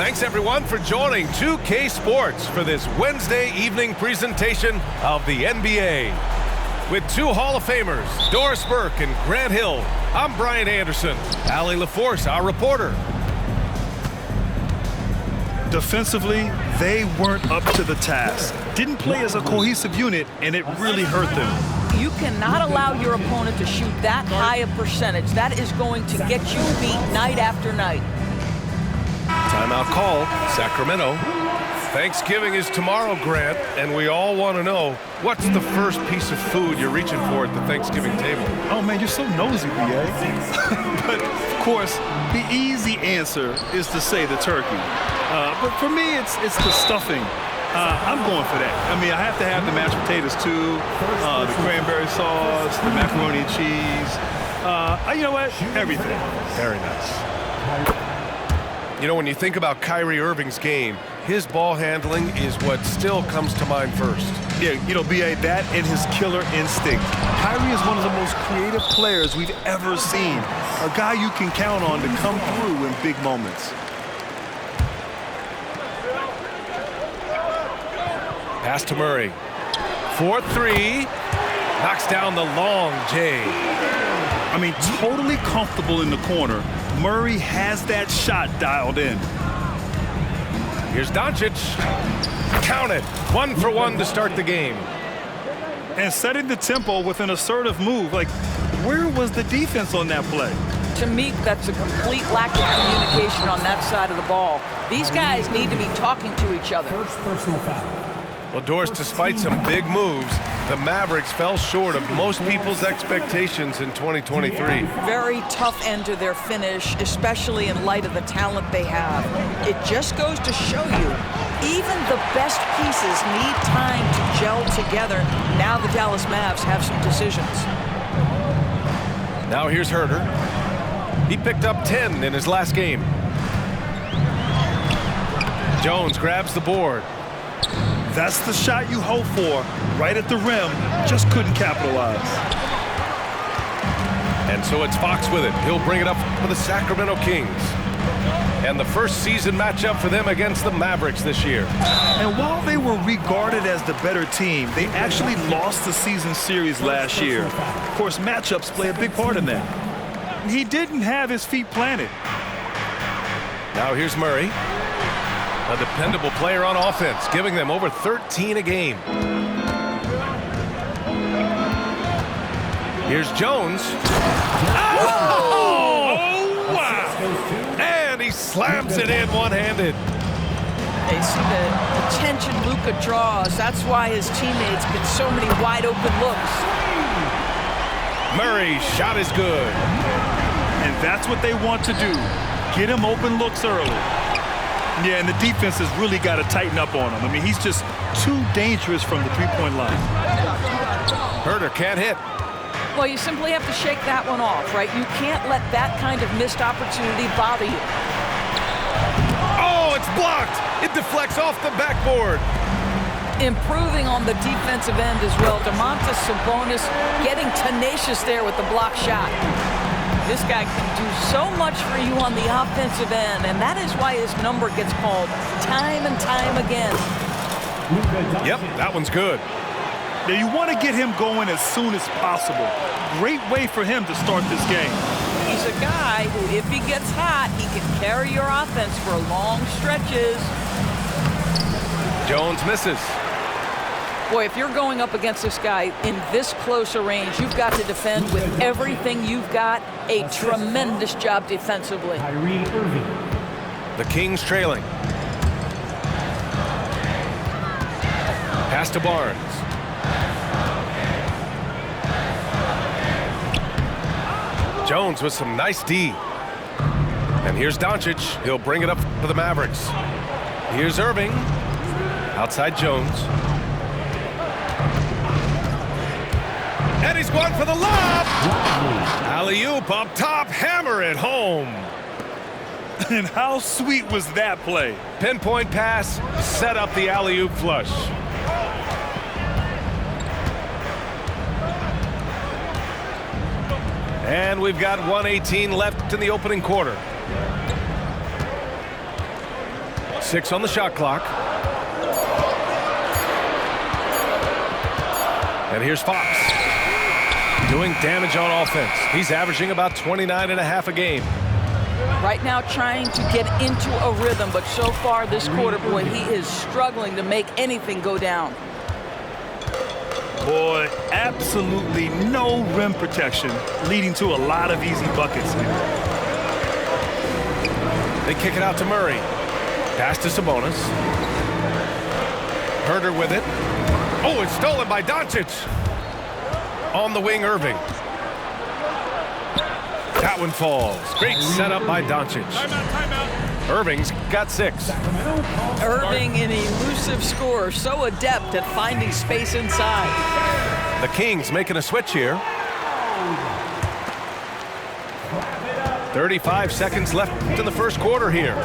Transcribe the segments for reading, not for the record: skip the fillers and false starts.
Thanks, everyone, for joining 2K Sports for this Wednesday evening presentation of the NBA. With two Hall of Famers, Doris Burke and Grant Hill, I'm Brian Anderson. Allie LaForce, our reporter. Defensively, they weren't up to the task. Didn't play as a cohesive unit, and it really hurt them. You cannot allow your opponent to shoot that high a percentage. That is going to get you beat night after night. Timeout call, Sacramento. Thanksgiving is tomorrow, Grant, and we all want to know, what's the first piece of food you're reaching for at the Thanksgiving table? Oh, man, you're so nosy, B.A. But, of course, the easy answer is to say the turkey. But for me, it's the stuffing. I'm going for that. I mean, I have to have the mashed potatoes, too, the cranberry sauce, the macaroni and cheese. You know what? Everything. Very nice. You know, when you think about Kyrie Irving's game, his ball handling is what still comes to mind first. Yeah, you know, B.A., that and his killer instinct. Kyrie is one of the most creative players we've ever seen. A guy you can count on to come through in big moments. Pass to Murray. 4-3. Knocks down the long J. I mean, totally comfortable in the corner. Murray has that shot dialed in. Here's Doncic. Count it. 1 for 1 to start the game. And setting the tempo with an assertive move. Like, where was the defense on that play? To me, that's a complete lack of communication on that side of the ball. These guys need to be talking to each other. First personal foul. Well, Doris, despite some big moves, the Mavericks fell short of most people's expectations in 2023. Very tough end to their finish, especially in light of the talent they have. It just goes to show you, even the best pieces need time to gel together. Now the Dallas Mavs have some decisions. Now here's Herter. He picked up 10 in his last game. Jones grabs the board. That's the shot you hope for, right at the rim, just couldn't capitalize. And so it's Fox with it. He'll bring it up for the Sacramento Kings. And the first season matchup for them against the Mavericks this year. And while they were regarded as the better team, they actually lost the season series last year. Of course, matchups play a big part in that. He didn't have his feet planted. Now here's Murray. A dependable player on offense, giving them over 13 a game. Here's Jones. Oh, wow! And he slams it in one-handed. They see the attention LUKA draws. That's why his teammates get so many wide-open looks. Murray's shot is good. And that's what they want to do. Get him open looks early. Yeah, and the defense has really got to tighten up on him. I mean, he's just too dangerous from the three-point line. Herter can't hit. Well, you simply have to shake that one off, right? You can't let that kind of missed opportunity bother you. Oh, it's blocked. It deflects off the backboard. Improving on the defensive end as well. Domantas Sabonis getting tenacious there with the block shot. This guy can do so much for you on the offensive end, and that is why his number gets called time and time again. Yep, that one's good. Now, you want to get him going as soon as possible. Great way for him to start this game. He's a guy who, if he gets hot, he can carry your offense for long stretches. Jones misses. Boy, if you're going up against this guy in this close a range, you've got to defend with everything you've got. A tremendous job defensively. Kyrie Irving. The Kings trailing. Pass to Barnes. Jones with some nice D. And here's Doncic. He'll bring it up for the Mavericks. Here's Irving. Outside Jones. And he's going for the lob. Alley-oop up top, hammer it home. And how sweet was that play? Pinpoint pass, set up the alley-oop flush. And we've got 1:18 left in the opening quarter. 6 on the shot clock. And here's Fox doing damage on offense. He's averaging about 29.5 a game. Right now trying to get into a rhythm, but so far this quarter, boy, he is struggling to make anything go down. Boy, absolutely no rim protection, leading to a lot of easy buckets here. They kick it out to Murray. Pass to Sabonis. Herder with it. Oh, it's stolen by Doncic. On the wing, Irving. That one falls. Great setup by Doncic. Timeout. Irving's got 6. Irving, an elusive scorer, so adept at finding space inside. The Kings making a switch here. 35 seconds left in the first quarter here.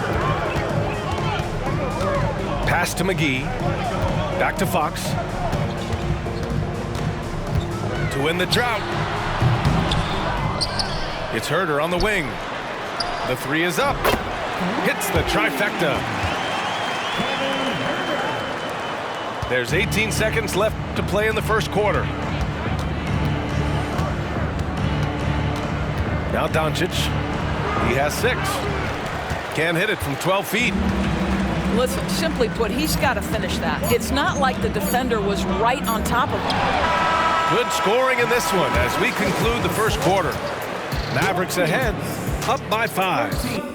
Pass to McGee. Back to Fox. To win the drought. It's Herder on the wing. The 3 is up. Hits the trifecta. There's 18 seconds left to play in the first quarter. Now Doncic. He has 6. Can't hit it from 12 feet. Listen, simply put, he's got to finish that. It's not like the defender was right on top of him. Good scoring in this one as we conclude the first quarter. Mavericks ahead, up by 5.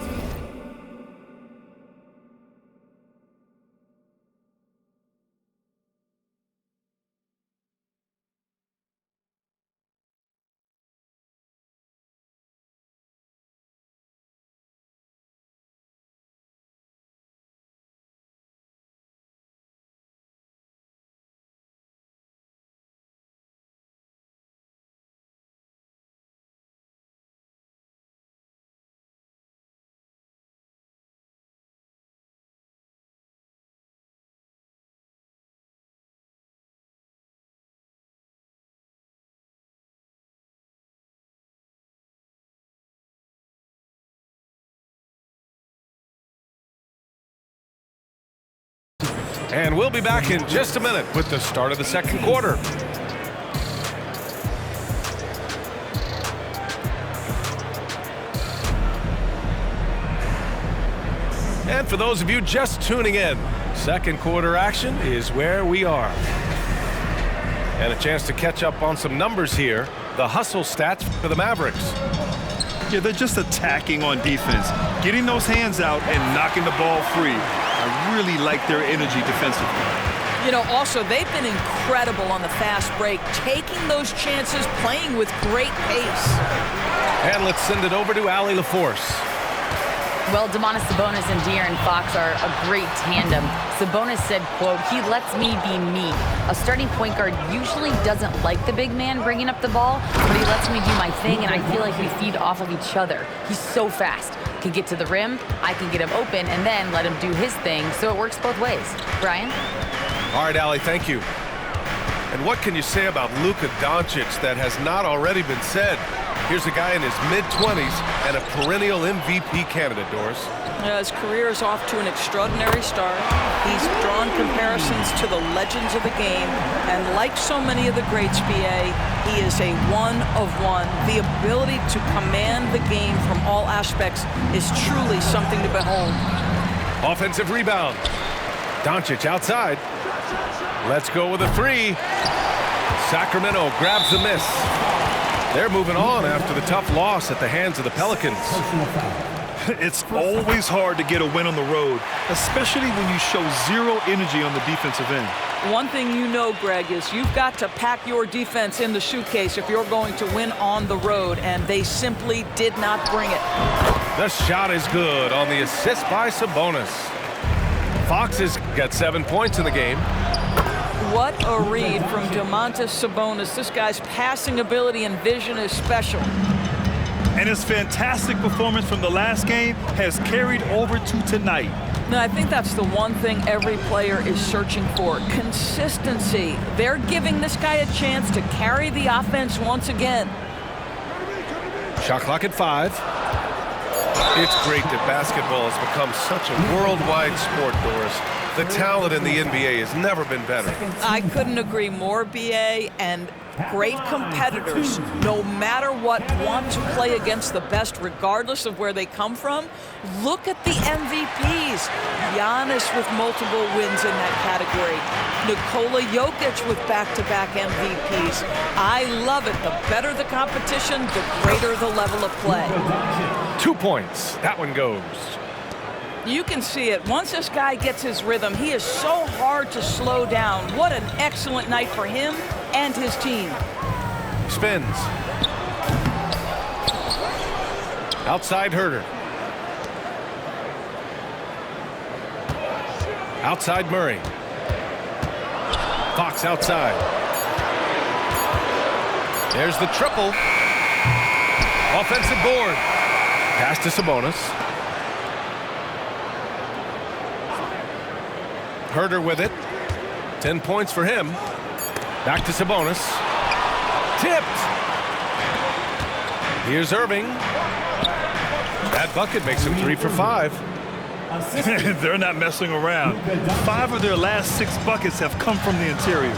And we'll be back in just a minute with the start of the second quarter. And for those of you just tuning in, second quarter action is where we are. And a chance to catch up on some numbers here. The hustle stats for the Mavericks. Yeah, they're just attacking on defense, getting those hands out and knocking the ball free. I really like their energy defensively. You know, also, they've been incredible on the fast break, taking those chances, playing with great pace. And let's send it over to Allie LaForce. Well, Domantas Sabonis and De'Aaron Fox are a great tandem. Sabonis said, quote, "He lets me be me." A starting point guard usually doesn't like the big man bringing up the ball, but he lets me do my thing, and I feel like we feed off of each other. He's so fast. Can get to the rim, I can get him open, and then let him do his thing, so it works both ways. Brian? All right, Allie, thank you. And what can you say about Luka Doncic that has not already been said? Here's a guy in his mid-20s and a perennial MVP candidate, Doris. His career is off to an extraordinary start. He's drawn comparisons to the legends of the game, and like so many of the greats, BA, he is a one-of-one. The ability to command the game from all aspects is truly something to behold. Offensive rebound. Doncic outside. Let's go with a 3. Sacramento grabs the miss. They're moving on after the tough loss at the hands of the Pelicans. It's always hard to get a win on the road, especially when you show zero energy on the defensive end. One thing you know, Greg, is you've got to pack your defense in the suitcase if you're going to win on the road, and they simply did not bring it. The shot is good on the assist by Sabonis. Fox has got 7 points in the game. What a read from Domantas Sabonis. This guy's passing ability and vision is special. And his fantastic performance from the last game has carried over to tonight. Now, I think that's the one thing every player is searching for, consistency. They're giving this guy a chance to carry the offense once again. Shot clock at 5. It's great that basketball has become such a worldwide sport, Doris. The talent in the NBA has never been better. I couldn't agree more, BA, and great competitors, no matter what, want to play against the best regardless of where they come from. Look at the MVPs. Giannis with multiple wins in that category. Nikola Jokic with back-to-back MVPs. I love it. The better the competition, the greater the level of play. 2 points. That one goes. You can see it. Once this guy gets his rhythm, he is so hard to slow down. What an excellent night for him and his team. Spins. Outside Herter. Outside Murray. Fox outside. There's the triple. Offensive board. Pass to Sabonis. Herter with it. 10 points for him. Back to Sabonis. Tipped. Here's Irving. That bucket makes him 3 for 5. They're not messing around. 5 of their last 6 buckets have come from the interior.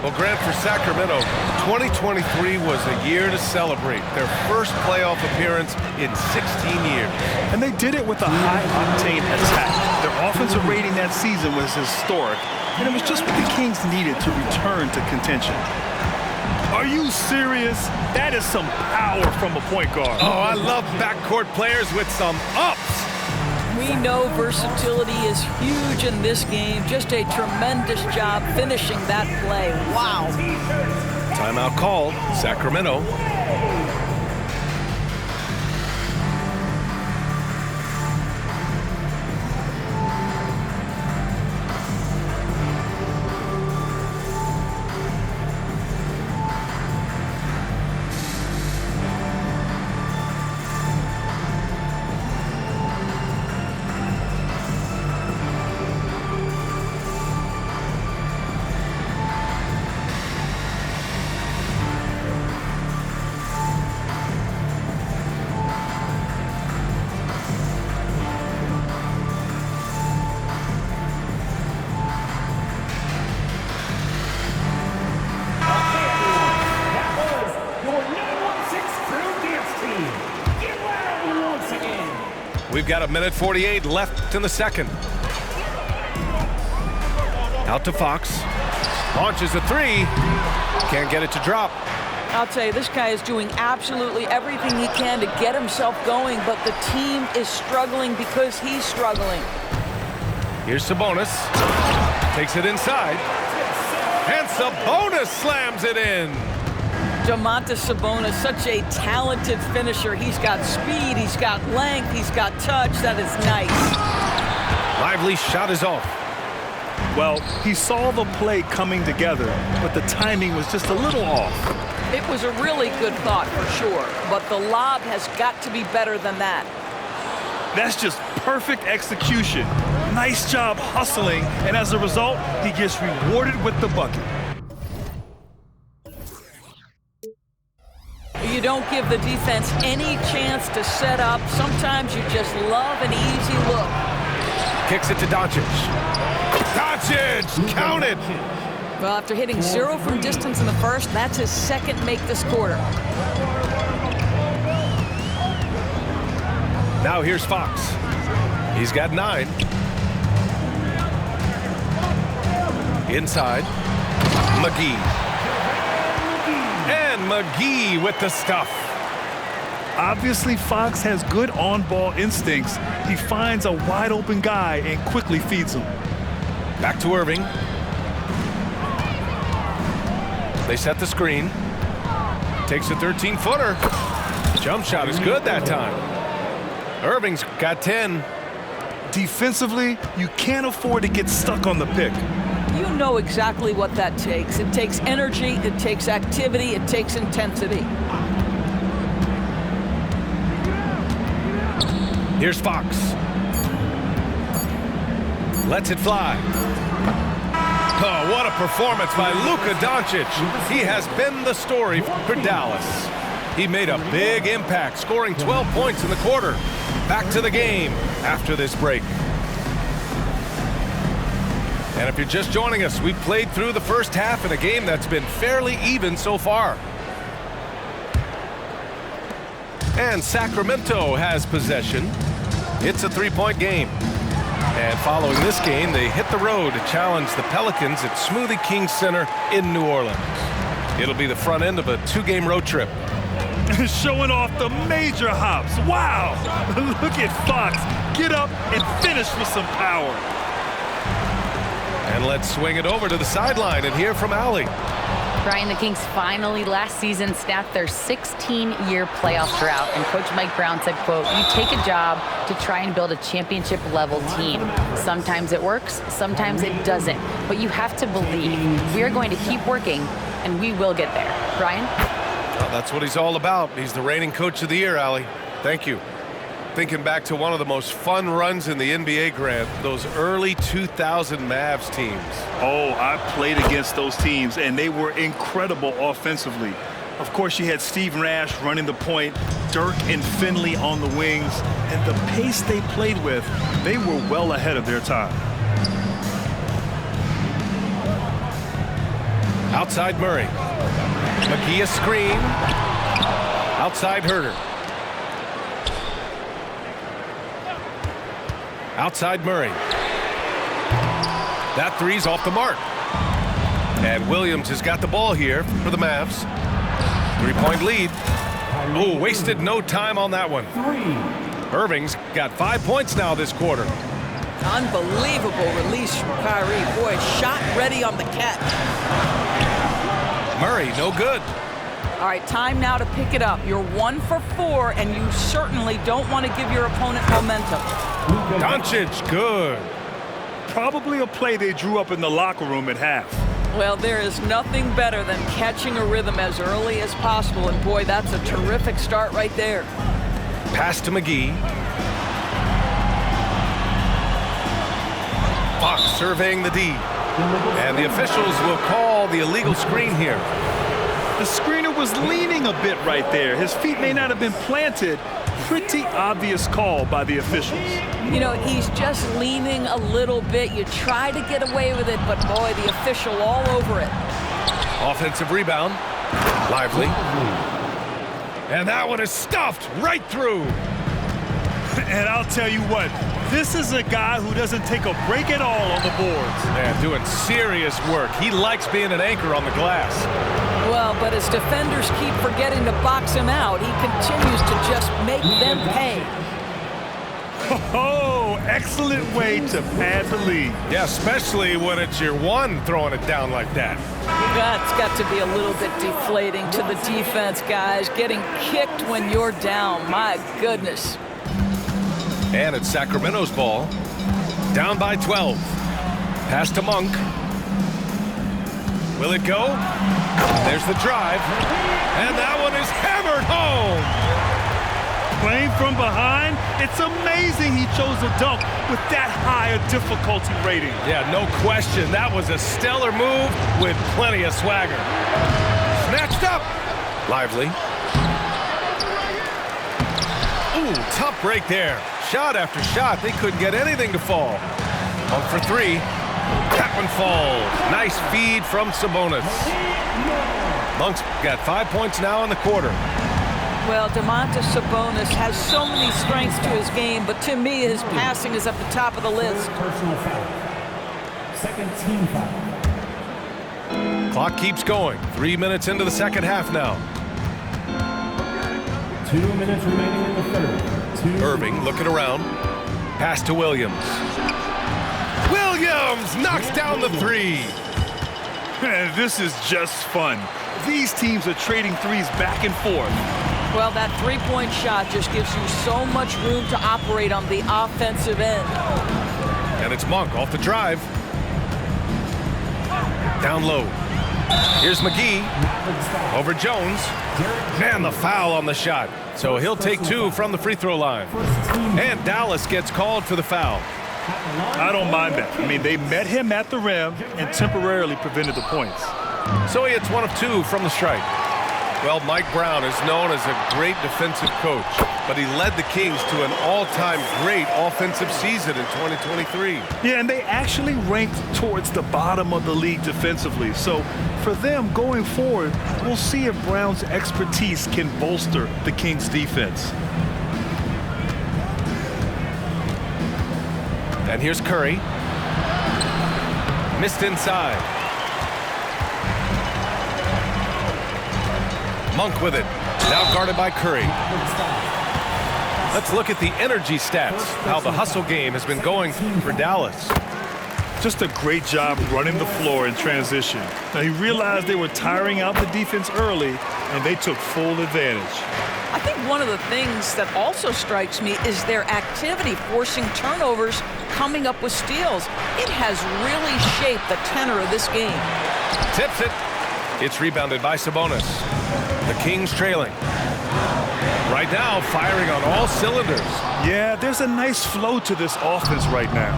Well, Grant, for Sacramento, 2023 was a year to celebrate. Their first playoff appearance in 16 years. And they did it with a high-octane attack. Their offensive rating that season was historic, and it was just what the Kings needed to return to contention. Are you serious? That is some power from a point guard. Oh, I love backcourt players with some ups. We know versatility is huge in this game. Just a tremendous job finishing that play. Wow. Timeout called. Sacramento. We've got 1:48 left in the second. Out to Fox. Launches a 3. Can't get it to drop. I'll tell you, this guy is doing absolutely everything he can to get himself going, but the team is struggling because he's struggling. Here's Sabonis. Takes it inside. And Sabonis slams it in. Domantas Sabonis, such a talented finisher. He's got speed, he's got length, he's got touch. That is nice. Lively shot is off. Well, he saw the play coming together, but the timing was just a little off. It was a really good thought for sure, but the lob has got to be better than that. That's just perfect execution. Nice job hustling, and as a result, he gets rewarded with the bucket. You don't give the defense any chance to set up. Sometimes you just love an easy look. Kicks it to Doncic. Doncic! Count it! Well, after hitting 0 from distance in the first, that's his second make this quarter. Now here's Fox. He's got 9. Inside. McGee. And McGee with the stuff. Obviously, Fox has good on-ball instincts. He finds a wide-open guy and quickly feeds him. Back to Irving. They set the screen. Takes a 13-footer. Jump shot is good that time. Irving's got 10. Defensively, you can't afford to get stuck on the pick. You know exactly what that takes. It takes energy, it takes activity, it takes intensity. Here's Fox. Lets it fly. Oh, what a performance by LUKA Doncic. He has been the story for Dallas. He made a big impact, scoring 12 points in the quarter. back to the game after this break. And if you're just joining us, we've played through the first half in a game that's been fairly even so far. And Sacramento has possession. It's a three-point game. And following this game, they hit the road to challenge the Pelicans at Smoothie King Center in New Orleans. It'll be the front end of a two-game road trip. Showing off the major hops. Wow! Look at Fox. Get up and finish with some power. And let's swing it over to the sideline and hear from Allie. Brian, the Kings finally last season snapped their 16-year playoff drought, and Coach Mike Brown said, quote, "You take a job to try and build a championship-level team. Sometimes it works, sometimes it doesn't, but you have to believe. We are going to keep working, and we will get there." Brian? Well, that's what he's all about. He's the reigning Coach of the Year, Allie. Thank you. Thinking back to one of the most fun runs in the NBA, Grant, those early 2000 Mavs teams. Oh, I played against those teams, and they were incredible offensively. Of course, you had Steve Nash running the point, Dirk and Finley on the wings, and the pace they played with, they were well ahead of their time. Outside Murray. McGee a screen. Outside Herter. Outside Murray. That three's off the mark. And Williams has got the ball here for the Mavs. Three-point lead. Oh, wasted no time on that one. Irving's got 5 points now this quarter. Unbelievable release from Kyrie. Boy, shot ready on the catch. Murray, no good. All right, time now to pick it up. You're 1 for 4, and you certainly don't want to give your opponent momentum. Doncic, good. Probably a play they drew up in the locker room at half. Well, there is nothing better than catching a rhythm as early as possible, and boy, that's a terrific start right there. Pass to McGee. Fox surveying the D. And the officials will call the illegal screen here. The screener was leaning a bit right there. His feet may not have been planted. Pretty obvious call by the officials. You know, he's just leaning a little bit. You try to get away with it, but boy, the official all over it. Offensive rebound. Lively. And that one is stuffed right through. And I'll tell you what, this is a guy who doesn't take a break at all on the boards. Man, doing serious work. He likes being an anchor on the glass. Well, but as defenders keep forgetting to box him out, he continues to just make them pay. Oh, excellent way to pad the lead. Yeah, especially when it's your one throwing it down like that. That's got to be a little bit deflating to the defense, guys. Getting kicked when you're down, my goodness. And it's Sacramento's ball. Down by 12. Pass to Monk. Will it go? There's the drive. And that one is hammered home. Playing from behind, it's amazing he chose a dunk with that high a difficulty rating. Yeah, no question. That was a stellar move with plenty of swagger. Snatched up. Lively. Ooh, tough break there. Shot after shot. They couldn't get anything to fall. 1 for 3. That one falls. Nice feed from Sabonis. Monk's got 5 points now in the quarter. Well, Domantas Sabonis has so many strengths to his game, but to me, his passing is at the top of the list. Personal foul. Second team foul. Clock keeps going. 3 minutes into the second half now. 2 minutes remaining in the third. Irving looking around. Pass to Williams. Williams knocks down the three. Man, this is just fun. These teams are trading threes back and forth. Well, that three-point shot just gives you so much room to operate on the offensive end. And it's Monk off the drive. Down low. Here's McGee. Over Jones. And the foul on the shot. So he'll take 2 from the free throw line. And Dallas gets called for the foul. I don't mind that. I mean, they met him at the rim and temporarily prevented the points. So he hits 1 of 2 from the strike. Well, Mike Brown is known as a great defensive coach, but he led the Kings to an all-time great offensive season in 2023. Yeah, and they actually ranked towards the bottom of the league defensively. So for them going forward, we'll see if Brown's expertise can bolster the Kings' defense. And here's Curry. Missed inside. Monk with it. Now guarded by Curry. Let's look at the energy stats, how the hustle game has been going for Dallas. Just a great job running the floor in transition. Now, he realized they were tiring out the defense early, and they took full advantage. I think one of the things that also strikes me is their activity forcing turnovers, coming up with steals. It has really shaped the tenor of this game. Tips it. It's rebounded by Sabonis. The Kings trailing. Right now, firing on all cylinders. Yeah, there's a nice flow to this offense right now.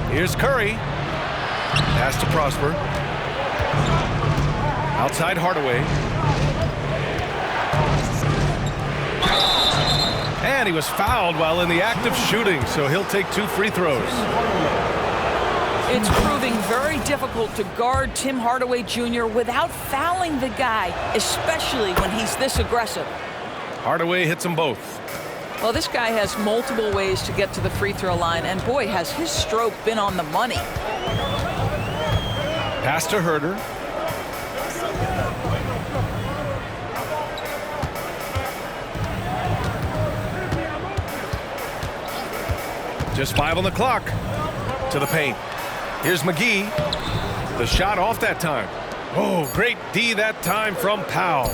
Here's Curry. Pass to Prosper. Outside Hardaway. And he was fouled while in the act of shooting, so he'll take 2 free throws. It's proving very difficult to guard Tim Hardaway Jr. without fouling the guy, especially when he's this aggressive. Hardaway hits them both. Well, this guy has multiple ways to get to the free throw line, and boy, has his stroke been on the money. Pass to Herter. Just 5 on the clock. To the paint. Here's McGee. The shot off that time. Oh, great D that time from Powell.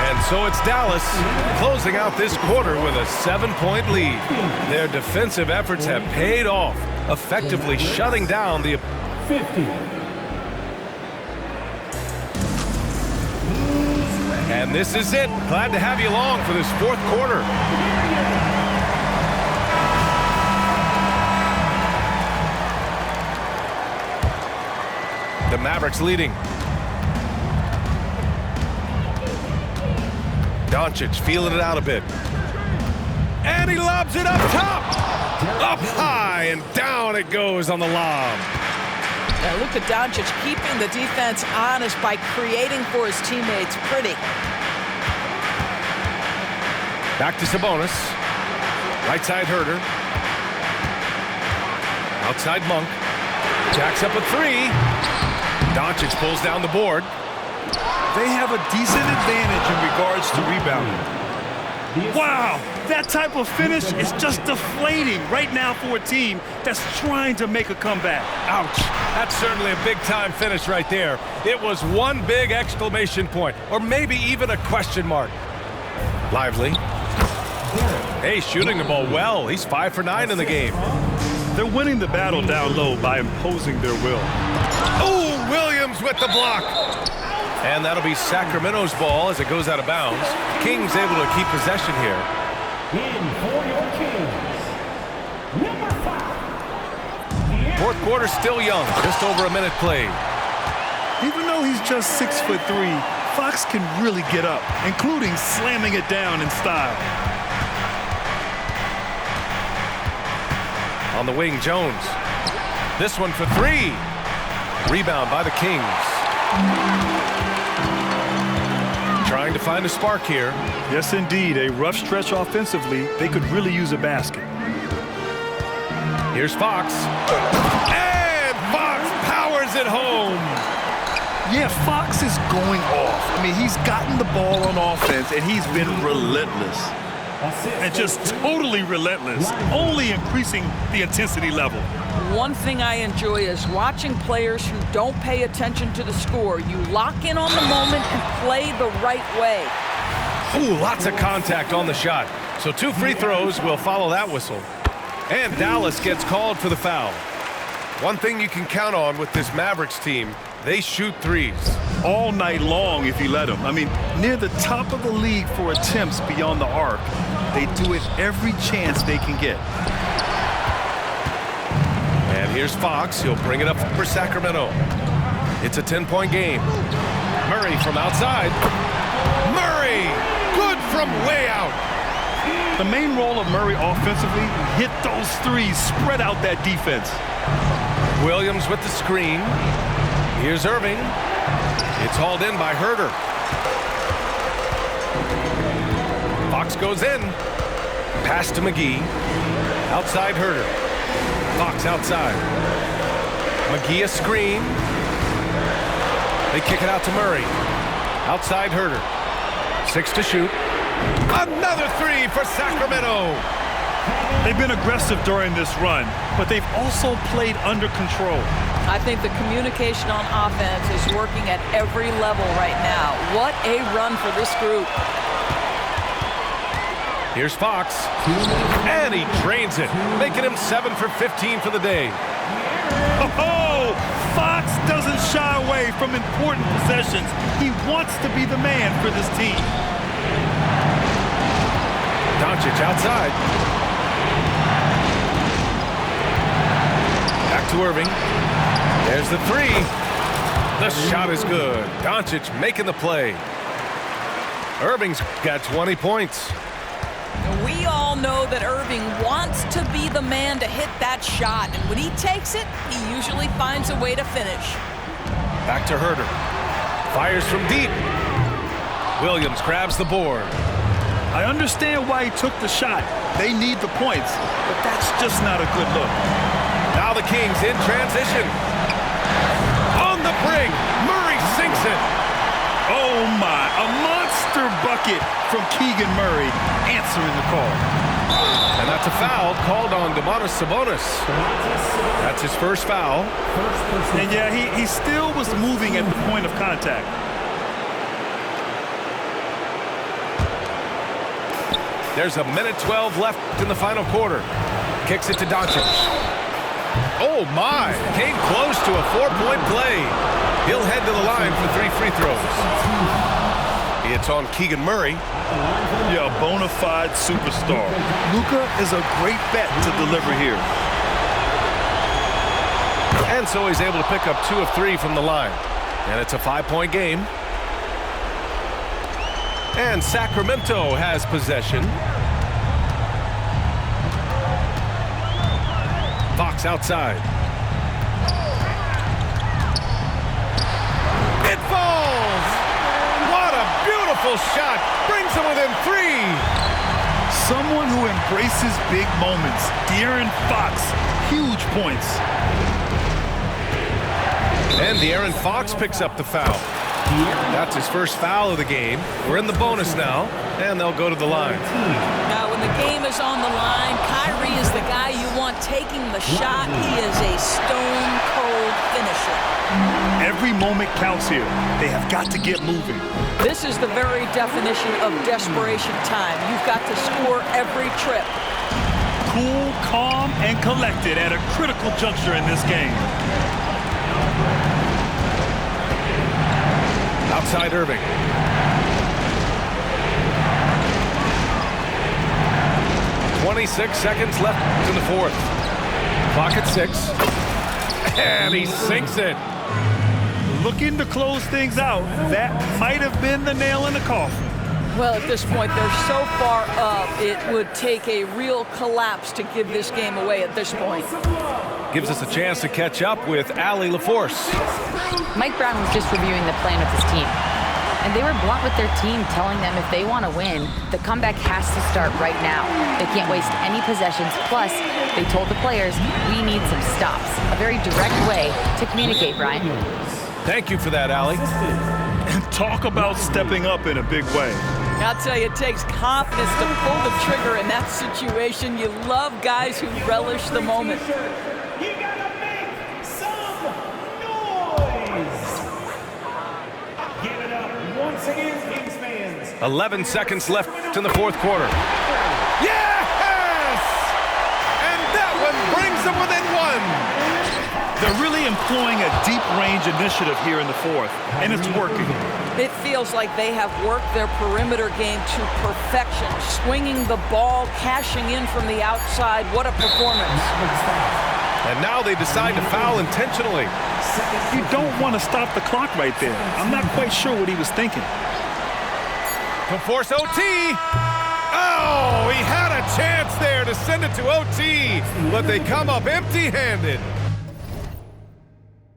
And so it's Dallas closing out this quarter with a 7-point lead. Their defensive efforts have paid off, effectively shutting down the 50. And this is it. Glad to have you along for this 4th quarter. The Mavericks leading. Doncic feeling it out a bit. And he lobs it up top. Up high and down it goes on the lob. Now look at Doncic keeping the defense honest by creating for his teammates. Pretty. Back to Sabonis. Right side Herter. Outside Monk. Jacks up a 3. Doncic pulls down the board. They have a decent advantage in regards to rebounding. Wow, that type of finish is just deflating right now for a team that's trying to make a comeback. Ouch. That's certainly a big-time finish right there. It was one big exclamation point, or maybe even a question mark. Lively. Hey, shooting the ball well. He's 5 for 9 in the game. They're winning the battle down low by imposing their will. Oh, Williams with the block. And that'll be Sacramento's ball as it goes out of bounds. Kings able to keep possession here. In for your Kings, number 5. 4th quarter still young, just over a minute played. Even though he's just 6'3", Fox can really get up, including slamming it down in style. On the wing, Jones. This one for 3. Rebound by the Kings. Trying to find a spark here. Yes, indeed. A rough stretch offensively. They could really use a basket. Here's Fox. And Fox powers it home. Yeah, Fox is going off. I mean, he's gotten the ball on offense, and he's been relentless. And just totally relentless, only increasing the intensity level. One thing I enjoy is watching players who don't pay attention to the score. You lock in on the moment and play the right way. Ooh, lots of contact on the shot. So 2 free throws will follow that whistle. And Dallas gets called for the foul. One thing you can count on with this Mavericks team, they shoot threes. All night long if you let them. I mean, near the top of the league for attempts beyond the arc. They do it every chance they can get. And here's Fox. He'll bring it up for Sacramento. It's a 10-point game. Murray from outside. Murray! Good from way out. The main role of Murray offensively, hit those threes, spread out that defense. Williams with the screen. Here's Irving. It's hauled in by Herter. Fox goes in. Pass to McGee. Outside Herter. Fox outside. McGee a screen. They kick it out to Murray. Outside Herter. 6 to shoot. Another three for Sacramento. They've been aggressive during this run, but they've also played under control. I think the communication on offense is working at every level right now. What a run for this group. Here's Fox. And he drains it, making him 7 for 15 for the day. Oh, Fox doesn't shy away from important possessions. He wants to be the man for this team. Doncic outside. Back to Irving. There's the three. The shot is good. Doncic making the play. Irving's got 20 points. We all know that Irving wants to be the man to hit that shot, and when he takes it, he usually finds a way to finish. Back to Herter. Fires from deep. Williams grabs the board. I understand why he took the shot. They need the points, but that's just not a good look. Now the Kings in transition. On the break, Murray sinks it. Oh my, a monster bucket from Keegan Murray, answering the call. And that's a foul called on Sabonis. That's his first foul. And yeah, he still was moving at the point of contact. There's a minute 12 left in the final quarter. Kicks it to Doncic. Oh my, came close to a 4-point play. He'll head to the line for 3 free throws. It's on Keegan Murray. Yeah, a bona fide superstar. LUKA is a great bet to deliver here. And so he's able to pick up 2 of 3 from the line. And it's a 5-point game. And Sacramento has possession. Fox outside. It falls! What a beautiful shot! Brings him within 3. Someone who embraces big moments. De'Aaron Fox, huge points. And De'Aaron Fox picks up the foul. That's his first foul of the game. We're in the bonus now, and they'll go to the line. Now, when the game is on the line, Kyrie is the guy you want taking the shot. He is a stone-cold finisher. Every moment counts here. They have got to get moving. This is the very definition of desperation time. You've got to score every trip. Cool, calm, and collected at a critical juncture in this game. Outside Irving. "26 seconds left in the fourth. Clock at 6. And he sinks it. Looking to close things out. That might have been the nail in the coffin. Well, at this point, they're so far up, it would take a real collapse to give this game away at this point. Gives us a chance to catch up with Allie LaForce. Mike Brown was just reviewing the plan with his team. And they were blunt with their team, telling them if they want to win, the comeback has to start right now. They can't waste any possessions. Plus, they told the players, we need some stops. A very direct way to communicate, Brian. Thank you for that, Allie. And talk about stepping up in a big way. I'll tell you, it takes confidence to pull the trigger in that situation. You love guys who relish the moment. You gotta make some noise. Give it up once again, Kings fans. 11 seconds left in the fourth quarter. Yes! And that one brings them within 1. They're really employing a deep-range initiative here in the fourth, and it's working. It feels like they have worked their perimeter game to perfection, swinging the ball, cashing in from the outside. What a performance. And now they decide to foul intentionally. You don't want to stop the clock right there. I'm not quite sure what he was thinking. To force OT. Oh, he had a chance there to send it to OT, but they come up empty-handed.